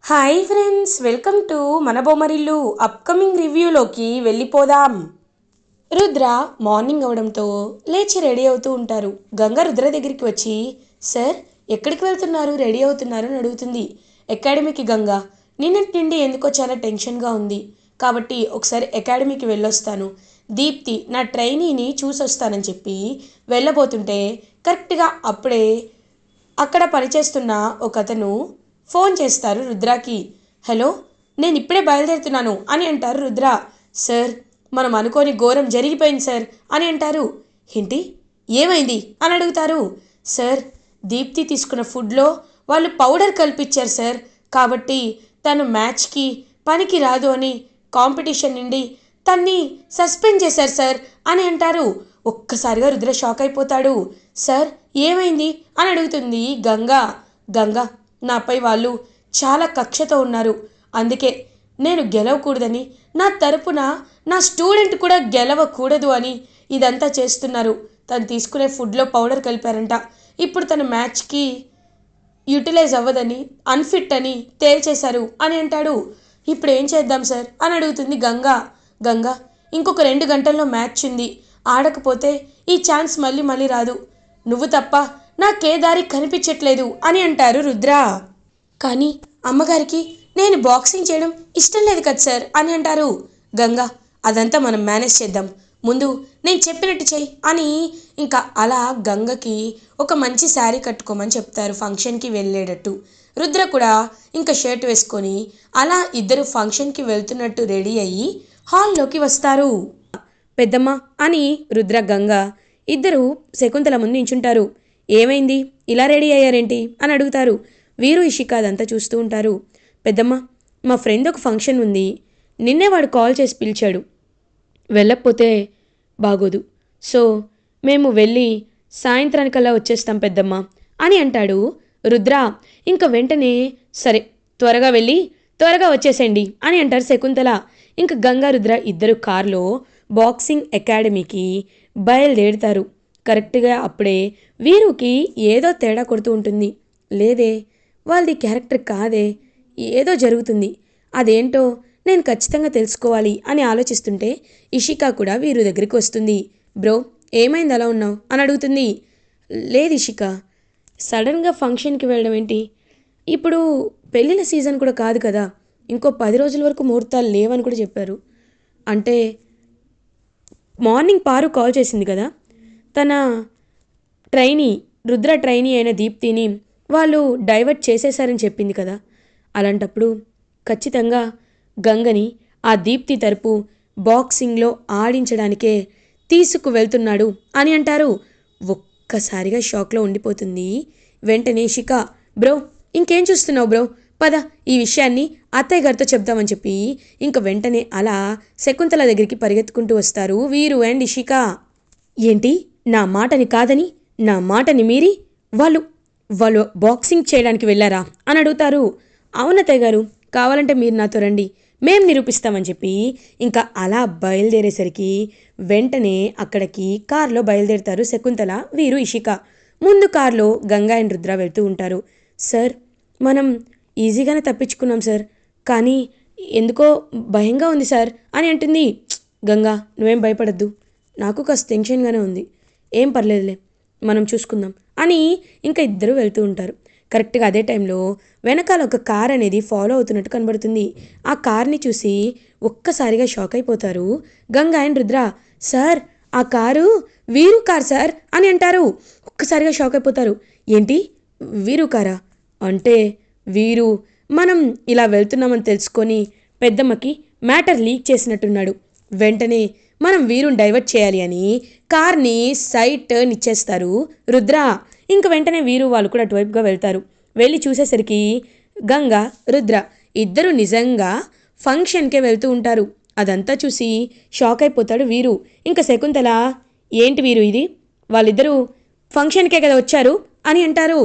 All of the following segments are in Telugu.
హాయ్ ఫ్రెండ్స్, వెల్కమ్ టు మన బొమ్మరిల్లు. అప్కమింగ్ రివ్యూలోకి వెళ్ళిపోదాం. రుద్ర మార్నింగ్ అవడంతో లేచి రెడీ అవుతూ ఉంటారు. గంగ రుద్ర దగ్గరికి వచ్చి, సార్ ఎక్కడికి వెళ్తున్నారు, రెడీ అవుతున్నారు అని అడుగుతుంది. అకాడమీకి గంగ. నిన్నటి నుండి ఎందుకో చాలా టెన్షన్గా ఉంది, కాబట్టి ఒకసారి అకాడమీకి వెళ్ళొస్తాను, దీప్తి నా ట్రైనీని చూసొస్తానని చెప్పి వెళ్ళబోతుంటే కరెక్ట్గా అప్పుడే అక్కడ పనిచేస్తున్న ఒక అతను ఫోన్ చేస్తారు రుద్రాకి. హలో, నేను ఇప్పుడే బయలుదేరుతున్నాను అని అంటారు రుద్ర. సార్, మనం అనుకోని ఘోరం జరిగిపోయింది సార్ అని అంటారు. ఏంటి, ఏమైంది అని అడుగుతారు. సార్, దీప్తి తీసుకున్న ఫుడ్లో వాళ్ళు పౌడర్ కల్పించారు సార్, కాబట్టి తను మ్యాచ్కి పనికి రాదు అని కాంపిటీషన్ నుండి తన్ని సస్పెండ్ చేశారు సార్ అని అంటారు. ఒక్కసారిగా రుద్ర షాక్ అయిపోతాడు. సార్, ఏమైంది అని అడుగుతుంది గంగా. గంగా, నాపై వాళ్ళు చాలా కక్షతో ఉన్నారు, అందుకే నేను గెలవకూడదని, నా తరపున నా స్టూడెంట్ కూడా గెలవకూడదు అని ఇదంతా చేస్తున్నారు. తను తీసుకునే ఫుడ్లో పౌడర్ కలిపారంట. ఇప్పుడు తన మ్యాచ్కి యూటిలైజ్ అవ్వదని, అన్ఫిట్ అని తేల్చేశారు అని అంటాడు. ఇప్పుడు ఏం చేద్దాం సార్ అని అడుగుతుంది గంగా. గంగా, ఇంకొక 2 గంటల్లో మ్యాచ్ ఉంది, ఆడకపోతే ఈ ఛాన్స్ మళ్ళీ మళ్ళీ రాదు. నువ్వు తప్ప నాకే దారి కనిపించట్లేదు అని అంటారు రుద్ర. కానీ అమ్మగారికి నేను బాక్సింగ్ చేయడం ఇష్టం లేదు కదా సార్ అని అంటారు. గంగా, అదంతా మనం మేనేజ్ చేద్దాం, ముందు నేను చెప్పినట్టు చెయ్యి అని ఇంకా అలా గంగకి ఒక మంచి శారీ కట్టుకోమని చెప్తారు ఫంక్షన్కి వెళ్ళేటట్టు. రుద్ర కూడా ఇంకా షర్ట్ వేసుకొని అలా ఇద్దరు ఫంక్షన్కి వెళ్తున్నట్టు రెడీ అయ్యి హాల్లోకి వస్తారు. పెద్దమ్మ అని రుద్ర గంగ ఇద్దరు శకుంతల ముందు నించుంటారు. ఏమైంది, ఇలా రెడీ అయ్యారేంటి అని అడుగుతారు. వీరు ఇషిక అదంతా చూస్తూ ఉంటారు. పెద్దమ్మ, మా ఫ్రెండ్ ఒక ఫంక్షన్ ఉంది, నిన్నే వాడు కాల్ చేసి పిలిచాడు, వెళ్ళకపోతే బాగోదు, సో మేము వెళ్ళి సాయంత్రానికల్లా వచ్చేస్తాం పెద్దమ్మ అని అంటాడు రుద్ర. ఇంక వెంటనే సరే, త్వరగా వెళ్ళి త్వరగా వచ్చేసేయండి అని అంటారు శకుంతల. ఇంక గంగా రుద్ర ఇద్దరు కార్లో బాక్సింగ్ అకాడమీకి బయలుదేరుతారు. కరెక్ట్గా అప్పుడే వీరుకి ఏదో తేడా కొడుతూ ఉంటుంది. లేదే, వాళ్ళది క్యారెక్టర్ కాదే, ఏదో జరుగుతుంది, అదేంటో నేను ఖచ్చితంగా తెలుసుకోవాలి అని ఆలోచిస్తుంటే ఇషిక కూడా వీరు దగ్గరికి వస్తుంది. బ్రో, ఏమైంది అలా ఉన్నావు అని అడుగుతుంది. లేదు ఇషిక, సడన్గా ఫంక్షన్కి వెళ్ళడం ఏంటి, ఇప్పుడు పెళ్ళిళ్ళ సీజన్ కూడా కాదు కదా, ఇంకో 10 రోజుల వరకు ముహూర్తాలు లేవని కూడా చెప్పారు. అంటే మార్నింగ్ పారు కాల్ చేసింది కదా, తన ట్రైనీ రుద్ర ట్రైనీ అయిన దీప్తిని వాళ్ళు డైవర్ట్ చేసేశారని చెప్పింది కదా, అలాంటప్పుడు ఖచ్చితంగా గంగని ఆ దీప్తి తరపు బాక్సింగ్లో ఆడించడానికే తీసుకువెళ్తున్నాడు అని అంటారు. ఒక్కసారిగా షాక్లో ఉండిపోతుంది. వెంటనే శిఖ, బ్రో ఇంకేం చూస్తున్నావు బ్రో, పద ఈ విషయాన్ని అత్తయ్య గారితో చెప్దామని చెప్పి ఇంక వెంటనే అలా శకుంతల దగ్గరికి పరిగెత్తుకుంటూ వస్తారు వీరు అండ్ ఇషిక. ఏంటి, నా మాటని కాదని, నా మాటని మీరి వాళ్ళు వాళ్ళు బాక్సింగ్ చేయడానికి వెళ్ళారా అని అడుగుతారు. అవునత్తయ్య గారు, కావాలంటే మీరు నాతో రండి, మేం నిరూపిస్తామని చెప్పి ఇంకా అలా బయలుదేరేసరికి వెంటనే అక్కడికి కారులో బయలుదేరుతారు శకుంతల, వీరు, ఇషిక. ముందు కారులో గంగా అండ్ రుద్ర వెళ్తూ ఉంటారు. సార్, మనం ఈజీగానే తప్పించుకున్నాం సార్, కానీ ఎందుకో భయంగా ఉంది సార్ అని అంటుంది. గంగా, నువ్వేం భయపడద్దు, నాకు కాస్త టెన్షన్గానే ఉంది, ఏం పర్లేదులే, మనం చూసుకుందాం అని ఇంకా ఇద్దరు వెళ్తూ ఉంటారు. కరెక్ట్గా అదే టైంలో వెనకాల ఒక కార్ అనేది ఫాలో అవుతున్నట్టు కనబడుతుంది. ఆ కార్ని చూసి ఒక్కసారిగా షాక్ అయిపోతారు గంగా అండ్ రుద్ర. సార్, ఆ కారు వీరు కార్ సార్ అని అంటారు. ఒక్కసారిగా షాక్ అయిపోతారు. ఏంటి, వీరు కారా అంటే వీరు మనం ఇలా వెళ్తున్నామని తెలుసుకొని పెద్దమ్మకి మ్యాటర్ లీక్ చేసినట్టున్నాడు, వెంటనే మనం వీరుని డైవర్ట్ చేయాలి అని కార్ని సైడ్ టర్న్ ఇచ్చేస్తారు రుద్ర. ఇంక వెంటనే వీరు వాళ్ళు కూడా అటువైపుగా వెళ్తారు. వెళ్ళి చూసేసరికి గంగా రుద్ర ఇద్దరు నిజంగా ఫంక్షన్కే వెళ్తూ ఉంటారు. అదంతా చూసి షాక్ అయిపోతాడు వీరు. ఇంకా శకుంతల, ఏంటి వీరు ఇది, వాళ్ళిద్దరూ ఫంక్షన్కే కదా వచ్చారు అని అంటారు.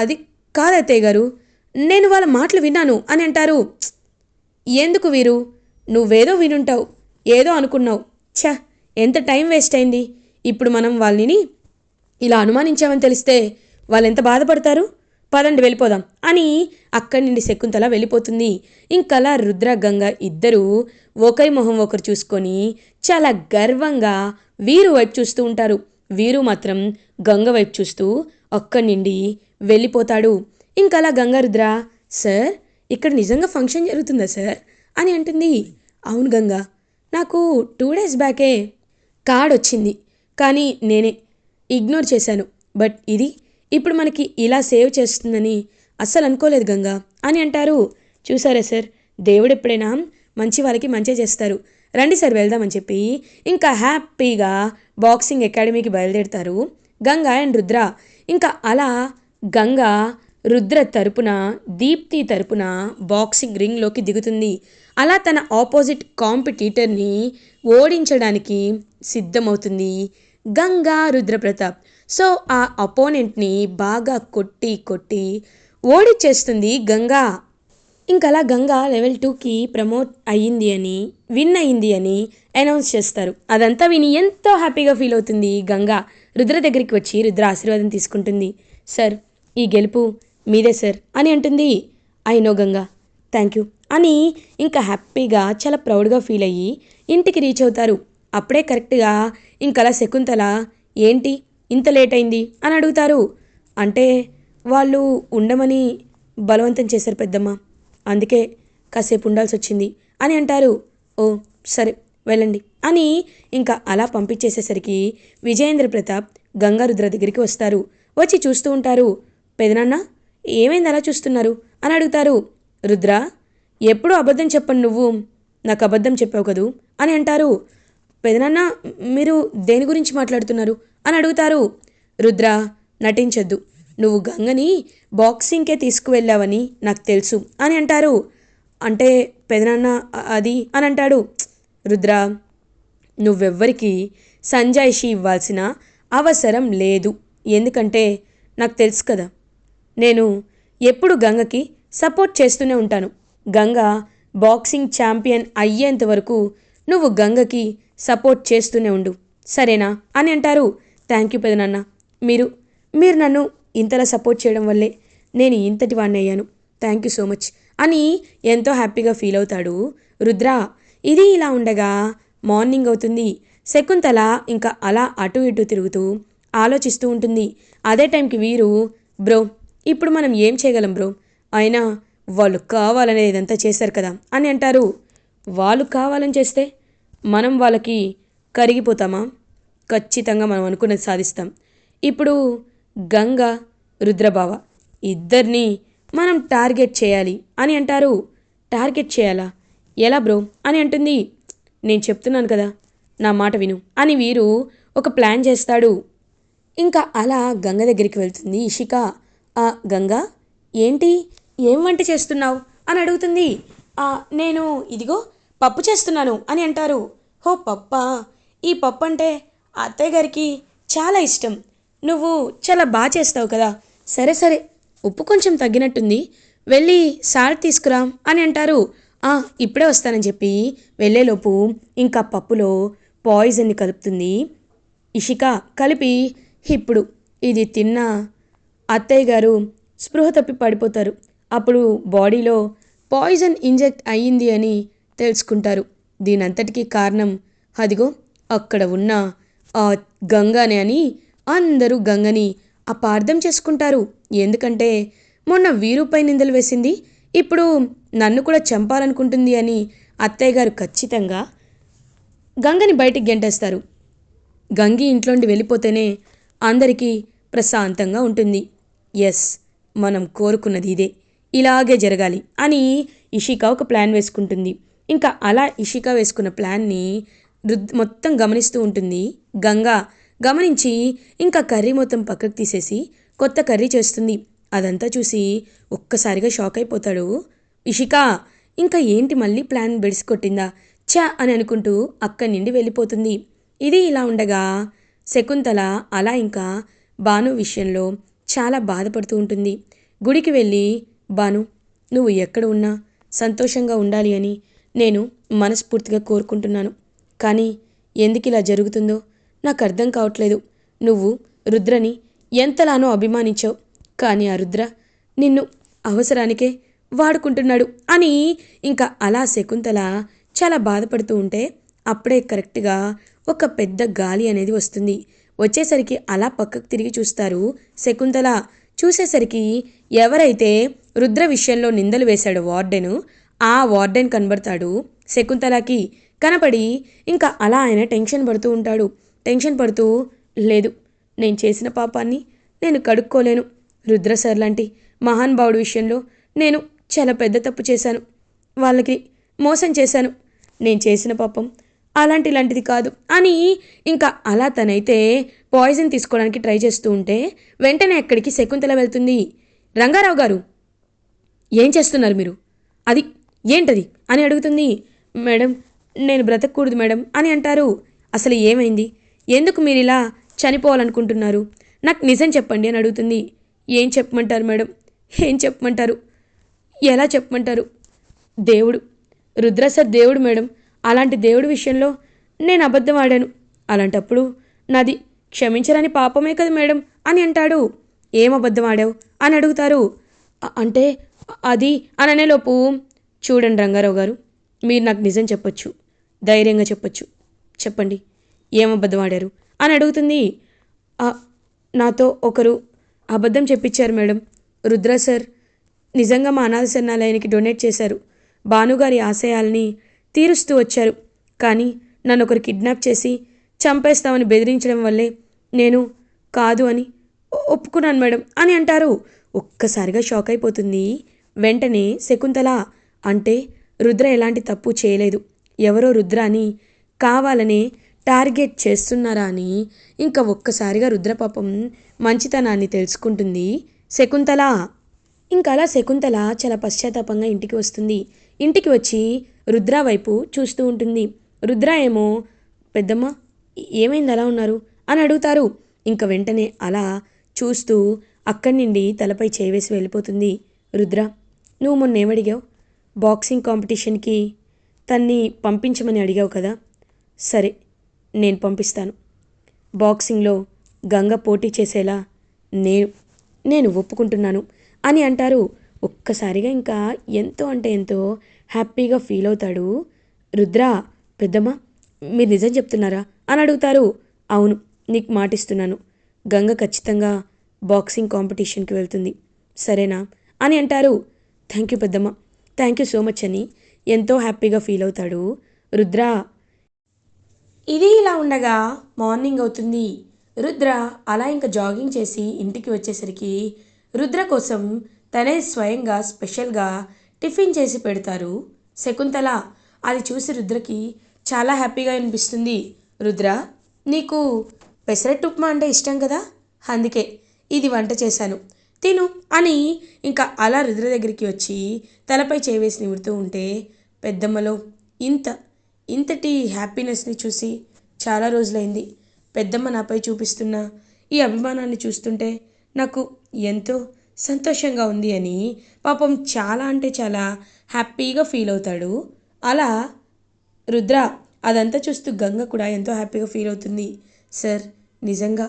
అది కాదత్తయ్య గారు, నేను వాళ్ళ మాటలు విన్నాను అని అంటారు. ఎందుకు వీరు, నువ్వేదో వినుంటావు, ఏదో అనుకున్నావు, ఛ, ఎంత టైం వేస్ట్ అయింది, ఇప్పుడు మనం వాళ్ళని ఇలా అనుమానించామని తెలిస్తే వాళ్ళు ఎంత బాధపడతారు, పదండి వెళ్ళిపోదాం అని అక్కడి నుండి శకుంతల వెళ్ళిపోతుంది. ఇంకలా రుద్ర గంగ ఇద్దరూ ఒకరి మొహం ఒకరు చూసుకొని చాలా గర్వంగా వీరు వైపు చూస్తూ ఉంటారు. వీరు మాత్రం గంగ వైపు చూస్తూ అక్కడి నుండి వెళ్ళిపోతాడు. ఇంకలా గంగ రుద్ర, సార్ ఇక్కడ నిజంగా ఫంక్షన్ జరుగుతుందా సార్ అని అంటుంది. అవును గంగ, నాకు 2 days బ్యాకే కార్డ్ వచ్చింది, కానీ నేనే ఇగ్నోర్ చేశాను. బట్ ఇది ఇప్పుడు మనకి ఇలా సేవ్ చేస్తుందని అస్సలు అనుకోలేదు గంగా అని అంటారు. చూసారా సార్, దేవుడు ఎప్పుడైనా మంచి వాళ్ళకి మంచి చేస్తారు. రండి సార్ వెళ్దామని చెప్పి ఇంకా హ్యాపీగా బాక్సింగ్ అకాడమీకి బయలుదేరుతారు గంగా అండ్ రుద్ర. ఇంకా అలా గంగా రుద్ర తరపున దీప్తి తరపున బాక్సింగ్ రింగ్లోకి దిగుతుంది. అలా తన ఆపోజిట్ కాంపిటీటర్ని ఓడించడానికి సిద్ధమవుతుంది గంగా రుద్రప్రతాప్. సో ఆ అపోనెంట్ని బాగా కొట్టి కొట్టి ఓడిచ్చేస్తుంది గంగా. ఇంకలా గంగా లెవెల్ 2కి ప్రమోట్ అయ్యింది అని, విన్ అయ్యింది అని అనౌన్స్ చేస్తారు. అదంతా విని ఎంతో హ్యాపీగా ఫీల్ అవుతుంది గంగా. రుద్ర దగ్గరికి వచ్చి రుద్ర ఆశీర్వాదం తీసుకుంటుంది. సార్, ఈ గెలుపు మీదే సార్ అని అంటుంది. I know Ganga, thank you అని ఇంకా హ్యాపీగా చాలా ప్రౌడ్గా ఫీల్ అయ్యి ఇంటికి రీచ్ అవుతారు. అప్పుడే కరెక్ట్గా ఇంకలా శకుంతల, ఏంటి ఇంత లేట్ అయింది అని అడుగుతారు. అంటే వాళ్ళు ఉండమని బలవంతం చేశారు పెద్దమ్మ, అందుకే కాసేపు ఉండాల్సి వచ్చింది అని అంటారు. ఓ సరే వెళ్ళండి అని ఇంకా అలా పంపించేసేసరికి విజయేంద్ర ప్రతాప్ గంగారుద్ర దగ్గరికి వస్తారు. వచ్చి చూస్తూ ఉంటారు. పెదనాన్న, ఏమైంది అలా చూస్తున్నారు అని అడుగుతారు. రుద్ర, ఎప్పుడు అబద్ధం చెప్పను, నువ్వు నాకు అబద్ధం చెప్పావు కదూ అని అంటారు. పెదనాన్న, మీరు దేని గురించి మాట్లాడుతున్నారు అని అడుగుతారు. రుద్ర, నటించొద్దు, నువ్వు గంగని బాక్సింగ్కే తీసుకువెళ్ళావని నాకు తెలుసు అని అంటారు. అంటే పెదనాన్న అది అని అంటాడు. రుద్ర, నువ్వెవ్వరికి సంజాయిషి ఇవ్వాల్సిన అవసరం లేదు. ఎందుకంటే నాకు తెలుసు కదా, నేను ఎప్పుడు గంగకి సపోర్ట్ చేస్తూనే ఉంటాను. గంగ బాక్సింగ్ ఛాంపియన్ అయ్యేంత వరకు నువ్వు గంగకి సపోర్ట్ చేస్తూనే ఉండు, సరేనా అని అంటారు. థ్యాంక్ యూ పెదనాన్న, మీరు నన్ను ఇంతలా సపోర్ట్ చేయడం వల్లే నేను ఇంతటి వాడిని అయ్యాను. థ్యాంక్ యూ సో మచ్ అని ఎంతో హ్యాపీగా ఫీల్ అవుతాడు రుద్ర. ఇది ఇలా ఉండగా మార్నింగ్ అవుతుంది. శకుంతల ఇంకా అలా అటు ఇటు తిరుగుతూ ఆలోచిస్తూ ఉంటుంది. అదే టైంకి వీరు, బ్రో ఇప్పుడు మనం ఏం చేయగలం బ్రో, అయినా వాళ్ళు కావాలనే ఇదంతా చేశారు కదా అని అంటారు. వాళ్ళు కావాలని చేస్తే మనం వాళ్ళకి కరిగిపోతామా? ఖచ్చితంగా మనం అనుకున్నది సాధిస్తాం. ఇప్పుడు గంగ, రుద్రబావ ఇద్దరిని మనం టార్గెట్ చేయాలి అని అంటారు. టార్గెట్ చేయాలా? ఎలా బ్రో అని అంటుంది. నేను చెప్తున్నాను కదా, నా మాట విను అని వీరు ఒక ప్లాన్ చేస్తాడు. ఇంకా అలా గంగ దగ్గరికి వెళ్తుంది ఇషిక. గంగ, ఏంటి, ఏం వంట చేస్తున్నావు అని అడుగుతుంది. నేను ఇదిగో పప్పు చేస్తున్నాను అని అంటారు. హో పప్పా, ఈ పప్పు అంటే అత్తయ్య గారికి చాలా ఇష్టం, నువ్వు చాలా బాగా చేస్తావు కదా. సరే సరే, ఉప్పు కొంచెం తగ్గినట్టుంది, వెళ్ళి సాల్ట్ తీసుకురా అని అంటారు. ఇప్పుడే వస్తానని చెప్పి వెళ్ళేలోపు ఇంకా పప్పులో పాయిజన్ని కలుపుతుంది ఇషిక. కలిపి ఇప్పుడు ఇది తిన్న అత్తయ్య గారు స్పృహ తప్పి పడిపోతారు. అప్పుడు బాడీలో పాయిజన్ ఇంజెక్ట్ అయ్యింది అని తెలుసుకుంటారు. దీనంతటికీ కారణం అదిగో అక్కడ ఉన్న ఆ గంగానే అని అందరూ గంగని అపార్థం చేసుకుంటారు. ఎందుకంటే మొన్న వీరుపై నిందలు వేసింది, ఇప్పుడు నన్ను కూడా చంపాలనుకుంటుంది అని అత్తయ్య గారు ఖచ్చితంగా గంగని బయటికి గెంటేస్తారు. గంగి ఇంట్లోండి వెళ్ళిపోతేనే అందరికీ ప్రశాంతంగా ఉంటుంది. ఎస్, మనం కోరుకున్నది ఇదే, ఇలాగే జరగాలి అని ఇషిక ఒక ప్లాన్ వేసుకుంటుంది. ఇంకా అలా ఇషిక వేసుకున్న ప్లాన్ని మొత్తం గమనిస్తూ ఉంటుంది గంగా. గమనించి ఇంకా కర్రీ మొత్తం పక్కకు తీసేసి కొత్త కర్రీ చేస్తుంది. అదంతా చూసి ఒక్కసారిగా షాక్ అయిపోతాడు ఇషిక. ఇంకా ఏంటి, మళ్ళీ ప్లాన్ బెడిసికొట్టిందా చా అని అనుకుంటూ అక్కడి నుండి వెళ్ళిపోతుంది. ఇది ఇలా ఉండగా శకుంతల అలా ఇంకా భాను విషయంలో చాలా బాధపడుతూ ఉంటుంది. గుడికి వెళ్ళి, భాను నువ్వు ఎక్కడ ఉన్నా సంతోషంగా ఉండాలి అని నేను మనస్ఫూర్తిగా కోరుకుంటున్నాను. కానీ ఎందుకు ఇలా జరుగుతుందో నాకు అర్థం కావట్లేదు. నువ్వు రుద్రని ఎంతలానో అభిమానించావు, కానీ ఆ రుద్ర నిన్ను అవసరానికే వాడుకుంటున్నాడు అని ఇంకా అలా శకుంతల చాలా బాధపడుతూ ఉంటే అప్పుడే కరెక్ట్గా ఒక పెద్ద గాలి అనేది వస్తుంది. వచ్చేసరికి అలా పక్కకు తిరిగి చూస్తారు శకుంతల. చూసేసరికి ఎవరైతే రుద్ర విషయంలో నిందలు వేశాడో వార్డెను, ఆ వార్డెన్ కనబడతాడు శకుంతలకి. కనపడి ఇంకా అలా ఆయన టెన్షన్ పడుతూ ఉంటాడు. టెన్షన్ పడుతూ, లేదు, నేను చేసిన పాపాన్ని నేను కడుక్కోలేను. రుద్ర సార్ లాంటి మహానుభావుడి విషయంలో నేను చాలా పెద్ద తప్పు చేశాను. వాళ్ళకి మోసం చేశాను. నేను చేసిన పాపం అలాంటిది కాదు అని ఇంకా అలా తనైతే పాయిజన్ తీసుకోవడానికి ట్రై చేస్తూ ఉంటే వెంటనే అక్కడికి శకుంతల వెళ్తుంది. రంగారావు గారు, ఏం చేస్తున్నారు మీరు? అది ఏంటది అని అడుగుతుంది. మేడం, నేను బ్రతకూడదు మేడం అని అంటారు. అసలు ఏమైంది? ఎందుకు మీరు ఇలా చనిపోవాలనుకుంటున్నారు? నాకు నిజం చెప్పండి అని అడుగుతుంది. ఏం చెప్పమంటారు మేడం? ఏం చెప్పమంటారు? ఎలా చెప్పమంటారు? దేవుడు, రుద్ర సార్ దేవుడు మేడం. అలాంటి దేవుడి విషయంలో నేను అబద్ధం ఆడాను. అలాంటప్పుడు నాది క్షమించరాని పాపమే కదా మేడం అని అంటాడు. ఏం అబద్ధం ఆడావు అని అడుగుతారు. అంటే అది అని అనేలోపు, చూడండి రంగారావు గారు, మీరు నాకు నిజం చెప్పొచ్చు, ధైర్యంగా చెప్పొచ్చు. చెప్పండి, ఏం అబద్ధం ఆడారు అని అడుగుతుంది. నాతో ఒకరు అబద్ధం చెప్పించారు మేడం. రుద్ర సార్ నిజంగా మా అనాథ శరణాలయానికి డొనేట్ చేశారు. భానుగారి ఆశయాల్ని తీరుస్తూ వచ్చారు. కానీ నన్ను ఒకరు కిడ్నాప్ చేసి చంపేస్తామని బెదిరించడం వల్లే నేను కాదు అని ఒప్పుకున్నాను మేడం అని అంటారు. ఒక్కసారిగా షాక్ అయిపోతుంది వెంటనే శకుంతల. అంటే రుద్ర ఎలాంటి తప్పు చేయలేదు, ఎవరో రుద్రాని కావాలనే టార్గెట్ చేస్తున్నారా అని ఇంకా ఒక్కసారిగా రుద్రపాపం మంచితనాన్ని తెలుసుకుంటుంది శకుంతల. ఇంకా అలా శకుంతల చాలా పశ్చాత్తాపంగా ఇంటికి వస్తుంది. ఇంటికి వచ్చి రుద్ర వైపు చూస్తూ ఉంటుంది. రుద్ర ఏమో, పెద్దమ్మ ఏమైంది అలా ఉన్నారు అని అడుగుతారు. ఇంకా వెంటనే అలా చూస్తూ అక్కడి నుండి తలపై చేవేసి వెళ్ళిపోతుంది. రుద్ర, నువ్వు మొన్న ఏమడిగావు? బాక్సింగ్ కాంపిటీషన్కి తన్ని పంపించమని అడిగావు కదా. సరే, నేను పంపిస్తాను. బాక్సింగ్లో గంగ పోటీ చేసేలా నేను ఒప్పుకుంటున్నాను అని అంటారు. ఒక్కసారిగా ఇంకా ఎంతో అంటే ఎంతో హ్యాపీగా ఫీల్ అవుతాడు రుద్ర. పెద్దమ్మ, మీరు నిజం చెప్తున్నారా అని అడుగుతారు. అవును, నీకు మాటిస్తున్నాను, గంగ ఖచ్చితంగా బాక్సింగ్ కాంపిటీషన్కి వెళ్తుంది, సరేనా అని అంటారు. థ్యాంక్ యూ పెద్దమ్మ, థ్యాంక్ యూ సో మచ్ అని ఎంతో హ్యాపీగా ఫీల్ అవుతాడు రుద్ర. ఇది ఇలా ఉండగా మార్నింగ్ అవుతుంది. రుద్ర అలా ఇంకా జాగింగ్ చేసి ఇంటికి వచ్చేసరికి రుద్ర కోసం తనే స్వయంగా స్పెషల్గా టిఫిన్ చేసి పెడతారు శకుంతల. అది చూసి రుద్రకి చాలా హ్యాపీగా అనిపిస్తుంది. రుద్ర, నీకు పెసరట్టు ఉప్మా అంటే ఇష్టం కదా, అందుకే ఇది వంట చేశాను, తిను అని ఇంకా అలా రుద్ర దగ్గరికి వచ్చి తలపై చేవేసి నిమురుతూ ఉంటే పెద్దమ్మలో ఇంత ఇంతటి హ్యాపీనెస్ని చూసి చాలా రోజులైంది. పెద్దమ్మ నాపై చూపిస్తున్న ఈ అభిమానాన్ని చూస్తుంటే నాకు ఎంతో సంతోషంగా ఉంది అని పాపం చాలా అంటే చాలా హ్యాపీగా ఫీల్ అవుతాడు. అలా రుద్ర అదంతా చూస్తూ గంగ కూడా ఎంతో హ్యాపీగా ఫీల్ అవుతుంది. సార్, నిజంగా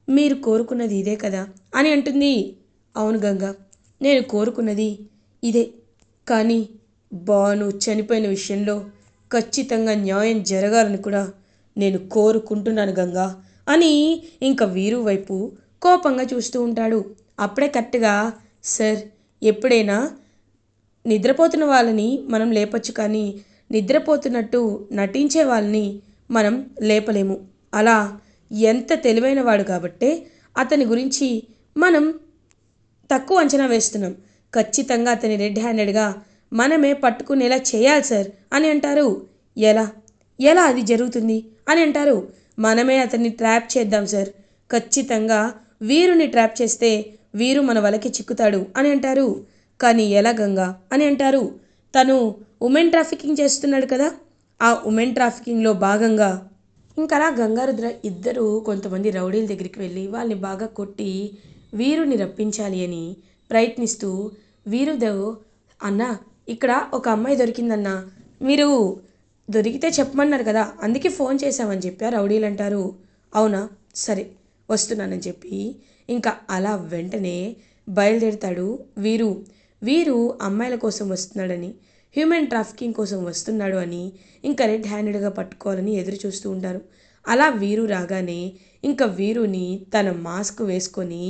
మీరు కోరుకున్నది ఇదే కదా అని అంటుంది. అవును గంగ, నేను కోరుకున్నది ఇదే. కానీ బాను చనిపోయిన విషయంలో ఖచ్చితంగా న్యాయం జరగాలని కూడా నేను కోరుకుంటున్నాను గంగా అని ఇంకా వీరు వైపు కోపంగా చూస్తూ ఉంటాడు. అప్పుడే కరెక్ట్గా, సార్, ఎప్పుడైనా నిద్రపోతున్న వాళ్ళని మనం లేపచ్చు, కానీ నిద్రపోతున్నట్టు నటించే వాళ్ళని మనం లేపలేము. అలా ఎంత తెలివైన వాడు కాబట్టే అతని గురించి మనం తక్కువ అంచనా వేస్తున్నాం. ఖచ్చితంగా అతని రెడ్ హ్యాండెడ్గా మనమే పట్టుకునేలా చేయాలి సార్ అని అంటారు. ఎలా ఎలా అది జరుగుతుంది అని అంటారు. మనమే అతన్ని ట్రాప్ చేద్దాం సార్, ఖచ్చితంగా వీరుని ట్రాప్ చేస్తే వీరు మన వలకి చిక్కుతాడు అని అంటారు. కానీ ఎలా గంగా అని అంటారు. తను ఉమెన్ ట్రాఫికింగ్ చేస్తున్నాడు కదా, ఆ ఉమెన్ ట్రాఫికింగ్లో భాగంగా ఇంకా అలా గంగారుద్ర ఇద్దరు కొంతమంది రౌడీల దగ్గరికి వెళ్ళి వాళ్ళని బాగా కొట్టి వీరుని రప్పించాలి అని ప్రయత్నిస్తూ, వీరుదేవ్ అన్న, ఇక్కడ ఒక అమ్మాయి దొరికిందన్న, మీరు దొరికితే చెప్పమన్నారు కదా, అందుకే ఫోన్ చేశామని చెప్పారు రౌడీలు అంటారు. అవునా, సరే వస్తున్నానని చెప్పి ఇంకా అలా వెంటనే బయలుదేరుతాడు వీరు. వీరు అమ్మాయిల కోసం వస్తున్నాడని, హ్యూమన్ ట్రాఫికింగ్ కోసం వస్తున్నాడు అని ఇంకా రెడ్ హ్యాండెడ్గా పట్టుకోవాలని ఎదురు చూస్తూ ఉంటారు. అలా వీరు రాగానే ఇంకా వీరుని తన మాస్క్ వేసుకొని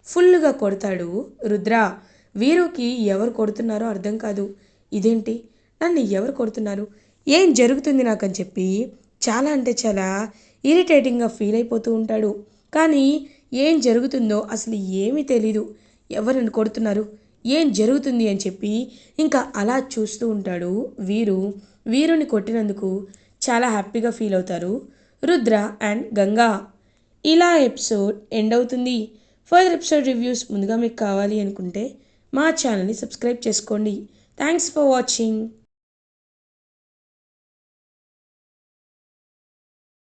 ఫుల్గా కొడతాడు రుద్ర. వీరుకి ఎవరు కొడుతున్నారో అర్థం కాదు. ఇదేంటి, నన్ను ఎవరు కొడుతున్నారు, ఏం జరుగుతుంది నాకని చెప్పి చాలా అంటే చాలా ఇరిటేటింగ్గా ఫీల్ అయిపోతూ ఉంటాడు. కానీ ఏం జరుగుతుందో అసలు ఏమీ తెలీదు. ఎవరు నన్ను కొడుతున్నారు, ఏం జరుగుతుంది అని చెప్పి ఇంకా అలా చూస్తూ ఉంటాడు వీరు. వీరుని కొట్టినందుకు చాలా హ్యాపీగా ఫీల్ అవుతారు రుద్ర అండ్ గంగా. ఇలా ఎపిసోడ్ ఎండ్ అవుతుంది. ఫర్దర్ ఎపిసోడ్ రివ్యూస్ ముందుగా మీకు కావాలి అనుకుంటే మా ఛానల్ని సబ్స్క్రైబ్ చేసుకోండి. Thanks for watching.